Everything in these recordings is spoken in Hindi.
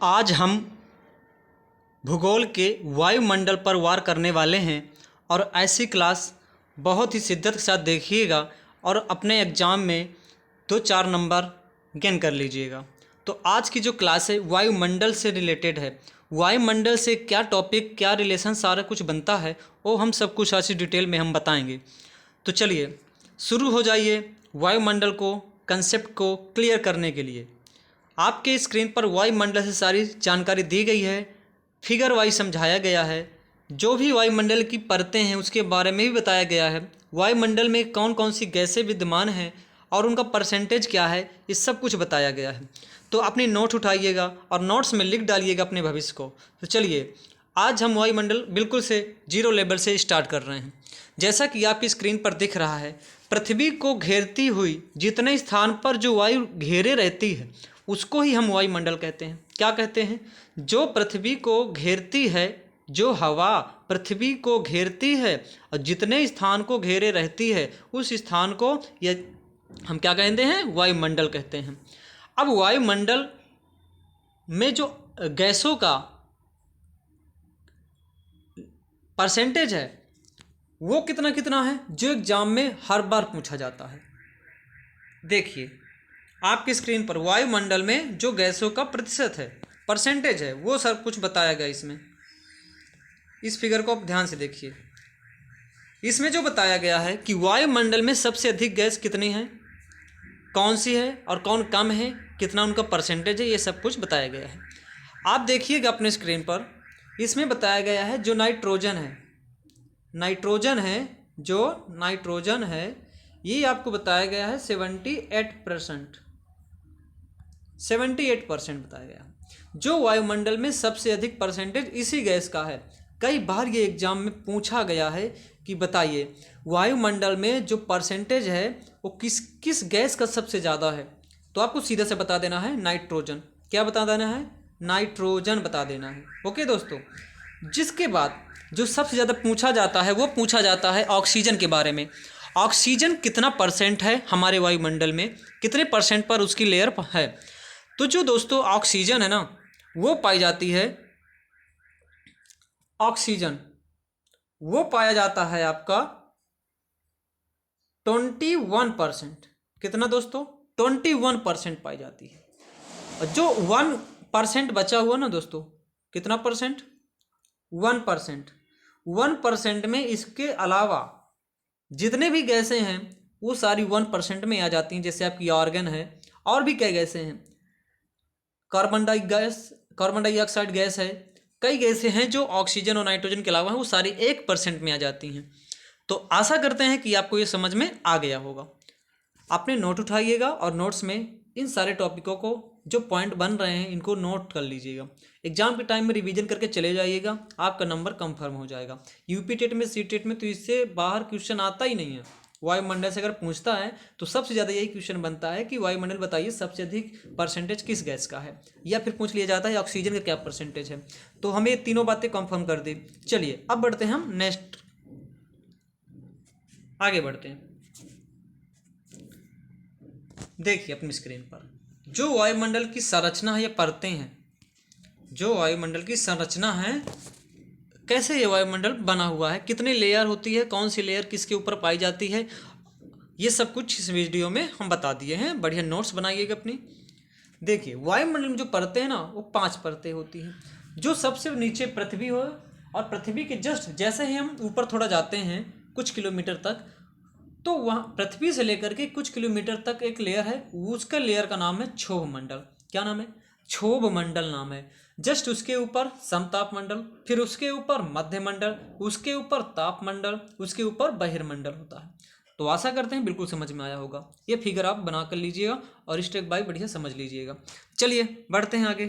आज हम भूगोल के वायुमंडल पर वार करने वाले हैं और ऐसी क्लास बहुत ही शिद्दत के साथ देखिएगा और अपने एग्ज़ाम में 2-4 नंबर गेन कर लीजिएगा। तो आज की जो क्लास है वायुमंडल से रिलेटेड है। वायुमंडल से क्या टॉपिक, क्या रिलेशन, सारा कुछ बनता है वो हम सब कुछ आज डिटेल में हम बताएंगे। तो चलिए शुरू हो जाइए वायुमंडल को, कंसेप्ट को क्लियर करने के लिए। आपके स्क्रीन पर वायुमंडल से सारी जानकारी दी गई है, फिगर वाइज समझाया गया है। जो भी वायुमंडल की परतें हैं उसके बारे में भी बताया गया है। वायुमंडल में कौन कौन सी गैसें विद्यमान हैं और उनका परसेंटेज क्या है, ये सब कुछ बताया गया है। तो अपनी नोट उठाइएगा और नोट्स में लिख डालिएगा अपने भविष्य को। तो चलिए आज हम वायुमंडल बिल्कुल से जीरो लेवल से स्टार्ट कर रहे हैं। जैसा कि आपकी स्क्रीन पर दिख रहा है, पृथ्वी को घेरती हुई जितने स्थान पर जो वायु घेरे रहती है उसको ही हम वायुमंडल कहते हैं। क्या कहते हैं? जो पृथ्वी को घेरती है, जो हवा पृथ्वी को घेरती है और जितने स्थान को घेरे रहती है उस स्थान को या हम क्या कहते हैं? वायुमंडल कहते हैं। अब वायुमंडल में जो गैसों का परसेंटेज है वो कितना कितना है, जो एग्जाम में हर बार पूछा जाता है। देखिए आपकी स्क्रीन पर वायुमंडल में जो गैसों का प्रतिशत है, परसेंटेज है, वो सब कुछ बताया गया इसमें। इस फिगर को आप ध्यान से देखिए। इसमें जो बताया गया है कि वायुमंडल में सबसे अधिक गैस कितनी है, कौन सी है और कौन कम है, कितना उनका परसेंटेज है, ये सब कुछ बताया गया है। आप देखिएगा अपने स्क्रीन पर, इसमें बताया गया है जो नाइट्रोजन है, जो नाइट्रोजन है ये आपको बताया गया है 78% बताया गया। जो वायुमंडल में सबसे अधिक परसेंटेज इसी गैस का है। कई बार ये एग्जाम में पूछा गया है कि बताइए वायुमंडल में जो परसेंटेज है वो किस किस गैस का सबसे ज़्यादा है, तो आपको सीधा से बता देना है नाइट्रोजन। क्या बता देना है? नाइट्रोजन बता देना है। ओके दोस्तों, जिसके बाद जो सबसे ज़्यादा पूछा जाता है वो पूछा जाता है ऑक्सीजन के बारे में। ऑक्सीजन कितना परसेंट है हमारे वायुमंडल में, कितने परसेंट पर उसकी लेयर है। तो जो दोस्तों ऑक्सीजन है ना, वो पाई जाती है, ऑक्सीजन वो पाया जाता है आपका 21%। कितना दोस्तों? 21% पाई जाती है। और जो 1% बचा हुआ ना दोस्तों, कितना परसेंट? 1% में इसके अलावा जितने भी गैसें हैं वो सारी 1% में आ जाती हैं। जैसे आपकी आर्गन है और भी कई गैसें हैं, कार्बन डाइऑक्साइड गैस है, कई गैसें हैं जो ऑक्सीजन और नाइट्रोजन के अलावा हैं, वो सारी 1% में आ जाती हैं। तो आशा करते हैं कि आपको ये समझ में आ गया होगा। आपने नोट उठाइएगा और नोट्स में इन सारे टॉपिकों को जो पॉइंट बन रहे हैं इनको नोट कर लीजिएगा। एग्जाम के टाइम में रिवीजन करके चले जाइएगा, आपका नंबर कंफर्म हो जाएगा। यूपी टेट में, सी टेट में तो इससे बाहर क्वेश्चन आता ही नहीं है। वायुमंडल से अगर पूछता है तो सबसे ज़्यादा यही क्वेश्चन बनता है कि वायुमंडल बताइए सबसे अधिक परसेंटेज किस गैस का है, या फिर पूछ लिया जाता है ऑक्सीजन का क्या परसेंटेज है। तो हमें ये तीनों बातें कंफर्म कर दी। चलिए अब बढ़ते हैं हम नेक्स्ट, आगे बढ़ते हैं। देखिए अपनी स्क्रीन पर जो वायुमंडल की संरचना है या परतें हैं, जो वायुमंडल की संरचना है, कैसे ये वायुमंडल बना हुआ है, कितनी लेयर होती है, कौन सी लेयर किसके ऊपर पाई जाती है, ये सब कुछ इस वीडियो में हम बता दिए हैं। बढ़िया नोट्स बनाइएगा अपनी। देखिए वायुमंडल में जो परतें हैं ना वो 5 परतें होती हैं। जो सबसे नीचे पृथ्वी हो और पृथ्वी के जस्ट जैसे ही हम ऊपर थोड़ा जाते हैं कुछ किलोमीटर तक, तो वहाँ पृथ्वी से लेकर के कुछ किलोमीटर तक एक लेयर है, उसका लेयर का नाम है क्षोभ मंडल। क्या नाम है? क्षोभ मंडल नाम है। जस्ट उसके ऊपर समताप मंडल, फिर उसके ऊपर मध्य मंडल, उसके ऊपर ताप मंडल, उसके ऊपर बहिर्मंडल होता है। तो आशा करते हैं बिल्कुल समझ में आया होगा। ये फिगर आप बना कर लीजिएगा और स्टेप बाय बढ़िया समझ लीजिएगा। चलिए बढ़ते हैं आगे।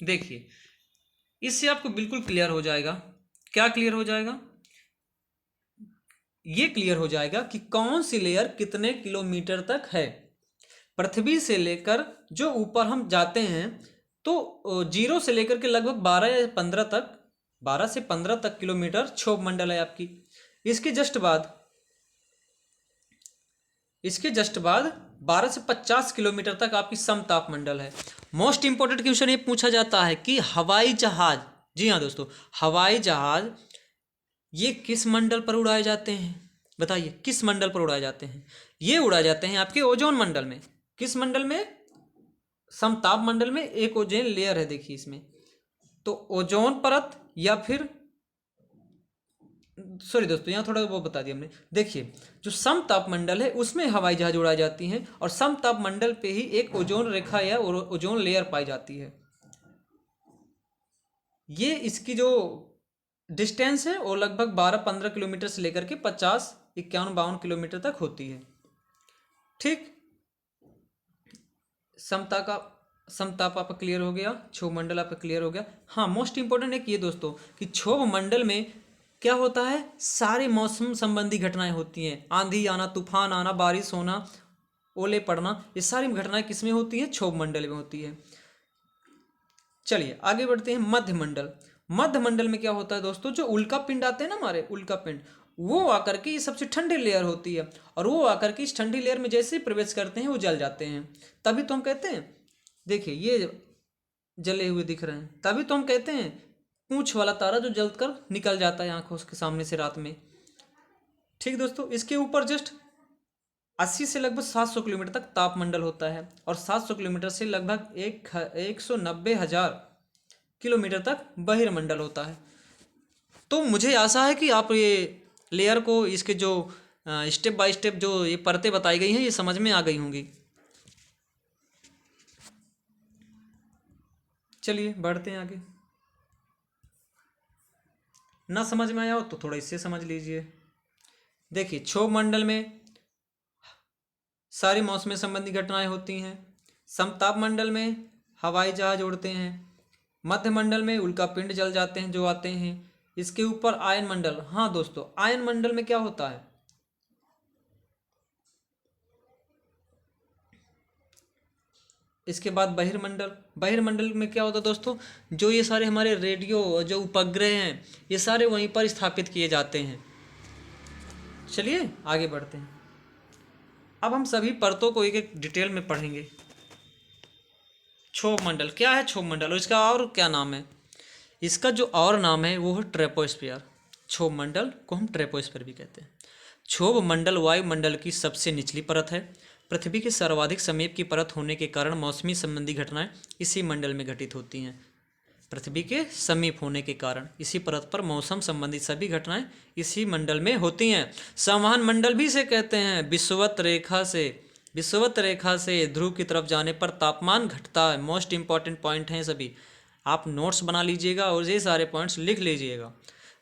देखिए इससे आपको बिल्कुल क्लियर हो जाएगा। क्या क्लियर हो जाएगा? ये क्लियर हो जाएगा कि कौन सी लेयर कितने किलोमीटर तक है। पृथ्वी से लेकर जो ऊपर हम जाते हैं तो जीरो से लेकर के लगभग 12 से 15 तक किलोमीटर क्षोभ मंडल है आपकी। इसके जस्ट बाद 12 से 50 किलोमीटर तक आपकी समताप मंडल है। मोस्ट इंपॉर्टेंट क्वेश्चन ये पूछा जाता है कि हवाई जहाज, जी हाँ दोस्तों, हवाई जहाज ये किस मंडल पर उड़ाए जाते हैं? बताइए किस मंडल पर उड़ाए जाते हैं? ये उड़ाए जाते हैं आपके ओजोन मंडल में। किस मंडल में? समताप मंडल में एक ओजोन लेयर है, देखिए इसमें, तो ओजोन परत या फिर, सॉरी दोस्तों यहाँ थोड़ा वो बता दिया हमने। देखिए जो समताप मंडल है उसमें हवाई जहाज उड़ाई जाती हैं, और समताप मंडल पे ही एक ओजोन रेखा या ओजोन लेयर पाई जाती है। ये इसकी जो डिस्टेंस है वो लगभग 12-15 किलोमीटर से लेकर के 50-51-52 किलोमीटर तक होती है। ठीक, समता का समताप आपका क्लियर हो गया, क्षोभ मंडल आपका क्लियर हो गया। हाँ, मोस्ट इंपॉर्टेंट है कि ये दोस्तों कि क्षोभ मंडल में क्या होता है, सारे मौसम संबंधी घटनाएं होती हैं। आंधी आना, तूफान आना, बारिश होना, ओले पड़ना, ये सारी घटनाएं किस में होती हैं? क्षोभ मंडल में होती है। चलिए आगे बढ़ते हैं। मध्य मंडल। मध्य मंडल में क्या होता है दोस्तों, जो उल्का पिंड आते हैं ना हमारे, उल्का पिंड, वो आकर के ये सबसे ठंडी लेयर होती है, और वो आकर के इस ठंडी लेयर में जैसे ही प्रवेश करते हैं वो जल जाते हैं। तभी तो हम कहते हैं, देखिए ये जले हुए दिख रहे हैं, तभी तो हम कहते हैं पूंछ वाला तारा जो जलकर निकल जाता है आंखों के सामने से रात में। ठीक दोस्तों, इसके ऊपर जस्ट 80 से लगभग 700 किलोमीटर तक तापमंडल होता है, और 700 किलोमीटर से लगभग 190,000 किलोमीटर तक बहिर्मंडल होता है। तो मुझे आशा है कि आप ये लेयर को, इसके जो स्टेप बाय स्टेप जो ये परतें बताई गई हैं ये समझ में आ गई होंगी। चलिए बढ़ते हैं आगे। ना समझ में आया हो तो थोड़ा इससे समझ लीजिए। देखिए क्षोभ मंडल में सारी मौसम संबंधी घटनाएं होती हैं। समताप मंडल में हवाई जहाज उड़ते हैं। मध्य मंडल में उल्का पिंड जल जाते हैं जो आते हैं। इसके ऊपर आयन मंडल। हाँ दोस्तों, आयन मंडल में क्या होता है, इसके बाद बहिर्मंडल। बहिर्मंडल में क्या होता है दोस्तों, जो ये सारे हमारे रेडियो जो उपग्रह हैं ये सारे वहीं पर स्थापित किए जाते हैं। चलिए आगे बढ़ते हैं। अब हम सभी परतों को एक एक डिटेल में पढ़ेंगे। क्षोभ मंडल क्या है, क्षोभ मंडल, और इसका और क्या नाम है? इसका जो और नाम है वो है ट्रोपोस्फियर। क्षोभ मंडल को हम ट्रोपोस्फियर भी कहते हैं। क्षोभ मंडल वायुमंडल की सबसे निचली परत है। पृथ्वी के सर्वाधिक समीप की परत होने के कारण मौसमी संबंधी घटनाएं इसी मंडल में घटित होती हैं। पृथ्वी के समीप होने के कारण इसी परत पर मौसम संबंधी सभी घटनाएं इसी मंडल में होती हैं। संवहन मंडल भी इसे कहते हैं। विषुवत रेखा से ध्रुव की तरफ जाने पर तापमान घटता है। मोस्ट इंपॉर्टेंट पॉइंट हैं सभी, आप नोट्स बना लीजिएगा और ये सारे पॉइंट्स लिख लीजिएगा।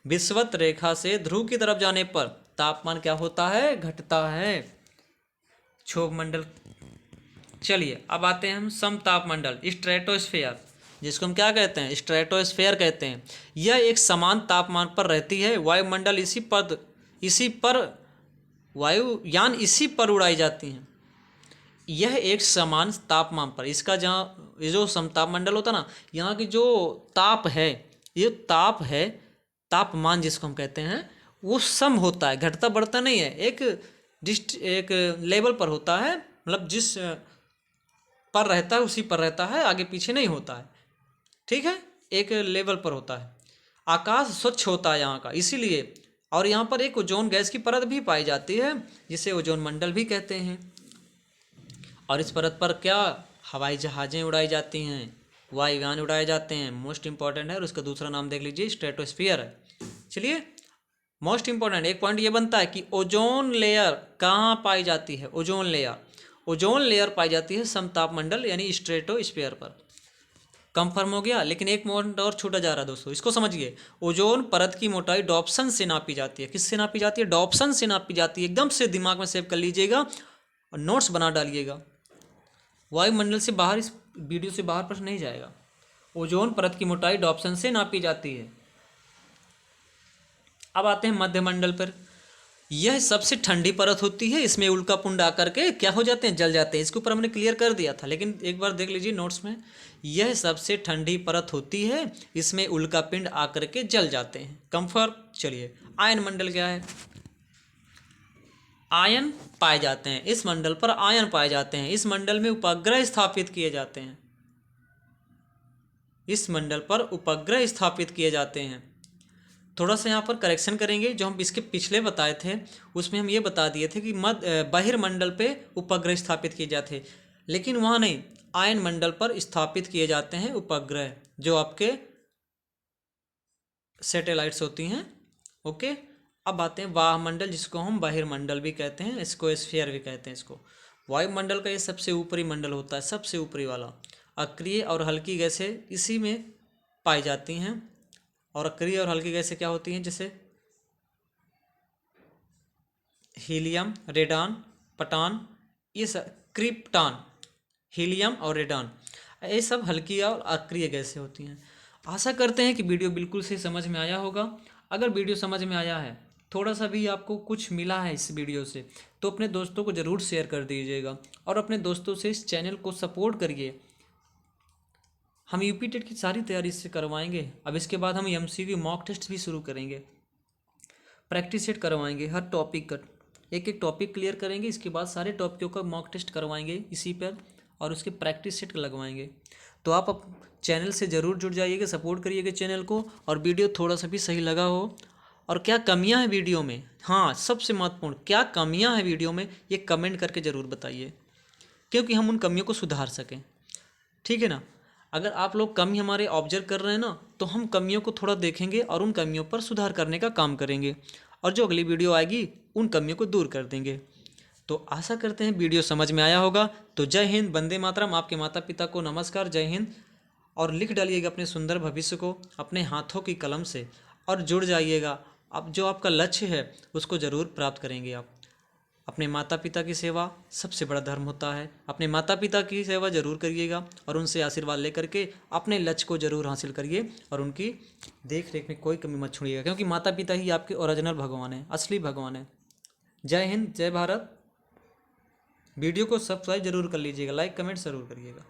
विषुवत रेखा से ध्रुव की तरफ जाने पर तापमान क्या होता है, घटता है। क्षोभ मंडल। चलिए अब आते हैं हम समताप मंडल, स्ट्रेटोस्फेयर, जिसको हम क्या कहते हैं, स्ट्रेटोस्फेयर कहते हैं। यह एक समान तापमान पर रहती है। वायुमंडल इसी पर वायुयान इसी पर उड़ाई जाती हैं। यह एक समान तापमान पर, इसका जहाँ ये जो समताप मंडल होता है ना, यहाँ की जो ताप है, ये ताप है, तापमान जिसको हम कहते हैं, वो सम होता है, घटता बढ़ता नहीं है। एक लेवल पर होता है, मतलब जिस पर रहता है उसी पर रहता है, आगे पीछे नहीं होता है। ठीक है, एक लेवल पर होता है। आकाश स्वच्छ होता है यहाँ का, इसीलिए, और यहाँ पर एक ओजोन गैस की परत भी पाई जाती है जिसे ओजोन मंडल भी कहते हैं। और इस परत पर क्या, हवाई जहाज़ें उड़ाई जाती हैं, वायुयान उड़ाए जाते हैं। मोस्ट इंपॉर्टेंट है, और उसका दूसरा नाम देख लीजिए, स्ट्रेटोस्फियर है। चलिए मोस्ट इंपॉर्टेंट एक पॉइंट ये बनता है कि ओजोन लेयर कहाँ पाई जाती है। ओजोन लेयर पाई जाती है समताप मंडल यानी स्ट्रेटोस्फियर पर। कंफर्म हो गया। लेकिन एक पॉइंट और छूटा जा रहा है दोस्तों, इसको समझिए। ओजोन परत की मोटाई डॉप्सन से नापी जाती है। किससे नापी जाती है? डॉप्सन से नापी जाती है। एकदम से दिमाग में सेव कर लीजिएगा और नोट्स बना डालिएगा। वायुमंडल से बाहर, इस वीडियो से बाहर प्रश्न नहीं जाएगा। ओजोन परत की मोटाई डॉप्सन से नापी जाती है। अब आते हैं मध्य मंडल पर। यह सबसे ठंडी परत होती है। इसमें उल्का पिंड आकर के क्या हो जाते हैं, जल जाते हैं। इसके ऊपर हमने क्लियर कर दिया था, लेकिन एक बार देख लीजिए नोट्स में। यह सबसे ठंडी परत होती है, इसमें उल्का पिंड आकर के जल जाते हैं। कंफर्म। चलिए आयन मंडल क्या है? आयन पाए जाते हैं, इस मंडल पर आयन पाए जाते हैं, इस मंडल में उपग्रह स्थापित किए जाते हैं, इस मंडल पर उपग्रह स्थापित किए जाते हैं। थोड़ा सा यहाँ पर करेक्शन करेंगे, जो हम इसके पिछले बताए थे उसमें हम ये बता दिए थे कि बहिर्मंडल पे उपग्रह स्थापित किए जाते हैं, लेकिन वहाँ नहीं, आयन मंडल पर स्थापित किए जाते हैं उपग्रह, जो आपके सैटेलाइट्स होती हैं। ओके, अब आते हैं वायुमंडल, जिसको हम बहिर्मंडल भी कहते हैं, इसको स्फीयर भी कहते हैं। इसको वायुमंडल का ये सबसे ऊपरी मंडल होता है, सबसे ऊपरी वाला। अक्रिय और हल्की गैसें इसी में पाई जाती हैं, और अक्रिय और हल्की गैसें क्या होती हैं, जैसे हीलियम, रेडान, पटान, ये सब क्रिप्टान, हीलियम और रेडान, ये सब हल्की और अक्रिय गैसें होती हैं। आशा करते हैं कि वीडियो बिल्कुल से समझ में आया होगा। अगर वीडियो समझ में आया है, थोड़ा सा भी आपको कुछ मिला है इस वीडियो से, तो अपने दोस्तों को ज़रूर शेयर कर दीजिएगा, और अपने दोस्तों से इस चैनल को सपोर्ट करिए। हम यूपी टेट की सारी तैयारी इससे करवाएंगे। अब इसके बाद हम एमसीक्यू मॉक टेस्ट भी शुरू करेंगे, प्रैक्टिस सेट करवाएंगे, हर टॉपिक का एक एक टॉपिक क्लियर करेंगे, इसके बाद सारे टॉपिकों का मॉक टेस्ट करवाएंगे इसी पर, और उसके प्रैक्टिस सेट लगवाएंगे। तो आप चैनल से ज़रूर जुड़ जाइएगा, सपोर्ट करिएगा चैनल को, और वीडियो थोड़ा सा भी सही लगा हो, और क्या कमियां हैं वीडियो में, हाँ सबसे महत्वपूर्ण, क्या कमियां हैं वीडियो में, ये कमेंट करके ज़रूर बताइए, क्योंकि हम उन कमियों को सुधार सकें। ठीक है ना। अगर आप लोग कमी हमारे ऑब्जर्व कर रहे हैं ना, तो हम कमियों को थोड़ा देखेंगे और उन कमियों पर सुधार करने का काम करेंगे, और जो अगली वीडियो आएगी उन कमियों को दूर कर देंगे। तो आशा करते हैं वीडियो समझ में आया होगा। तो जय हिंद, वंदे मातरम, आपके माता पिता को नमस्कार, जय हिंद, और लिख डालिएगा अपने सुंदर भविष्य को अपने हाथों की कलम से, और जुड़ जाइएगा। अब जो आपका लक्ष्य है उसको ज़रूर प्राप्त करेंगे आप। अपने माता पिता की सेवा सबसे बड़ा धर्म होता है, अपने माता पिता की सेवा ज़रूर करिएगा, और उनसे आशीर्वाद लेकर के अपने लक्ष्य को ज़रूर हासिल करिए, और उनकी देख रेख में कोई कमी मत छोड़िएगा, क्योंकि माता पिता ही आपके ओरिजिनल भगवान हैं, असली भगवान हैं। जय हिंद, जय भारत। वीडियो को सब्सक्राइब जरूर कर लीजिएगा, लाइक कमेंट ज़रूर करिएगा।